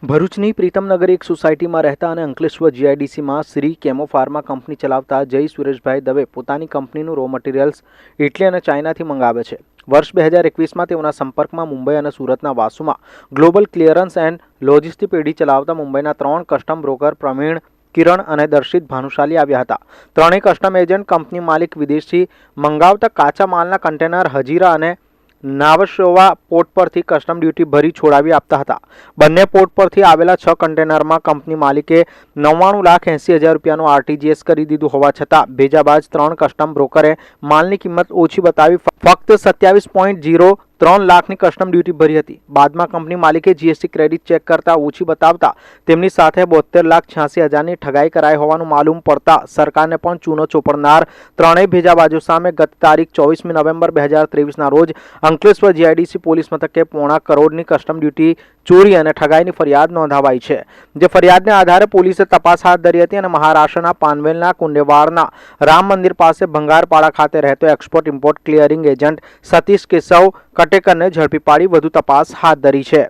ભરૂચની પ્રીતમનગર એક સોસાયટીમાં રહેતા અને અંકલેશ્વર જીઆઈડીસીમાં શ્રી કેમો ફાર્મા કંપની ચલાવતા જય સુરેશભાઈ દવે પોતાની કંપનીનું રો મટીરિયલ્સ ઇટલી અને ચાઇનાથી મંગાવે છે। વર્ષ 2021માં તેઓના સંપર્કમાં મુંબઈ અને સુરતના વાસુમાં ગ્લોબલ ક્લિયરન્સ એન્ડ લોજિસ્ટિક પેઢી ચલાવતા મુંબઈના 3 કસ્ટમ બ્રોકર પ્રવીણ, કિરણ અને દર્શિત ભાનુશાલી આવ્યા હતા। ત્રણેય કસ્ટમ એજન્ટ કંપની માલિક વિદેશથી મંગાવતા કાચા માલના કન્ટેનર હજીરા અને નાવશોવા પોર્ટ પરથી કસ્ટમ ડ્યુટી ભરી છોડાવી આપતા હતા। બંને પોર્ટ પરથી આવેલા 6 કન્ટેનરમાં કંપની માલિકે 99,80,000 રૂપિયાનું આરટીજીએસ કરી દીધું હોવા છતાં ભેજાબાજ 3 કસ્ટમ બ્રોકરે માલની કિંમત ઓછી બતાવી ફક્ત 27.03 લાખની કસ્ટમ ડ્યુટી ભરી હતી। બાદમાં કંપની માલિકે જીએસટી ક્રેડિટ ચેક કરતા ઓછી બતાવતા તેમની સાથે 72,86,000ની ઠગાઈ કરાઈ હોવાનું માલુમ પડતા સરકારને પણ ચૂનો ચોપડનાર ત્રણેય ભેજાબાજો સામે ગત તારીખ 24મી નવેમ્બર 2023ના રોજ અંકલેશ્વર જીઆઈડીસી પોલીસ મથકે 1.25 કરોડની કસ્ટમ ડ્યુટી ચોરી અને ઠગાઈની ફરિયાદ નોંધાવાઈ છે। જે ફરિયાદને આધારે પોલીસે તપાસ હાથ ધરી હતી અને મહારાષ્ટ્રના પાનવેલના કુંડેવાડના રામ મંદિર પાસે ભંગારપાડા ખાતે રહેતો export import clearing agent Satish Keshav કટેકરને ઝડપી પાડી વધુ તપાસ હાથ ધરી છે।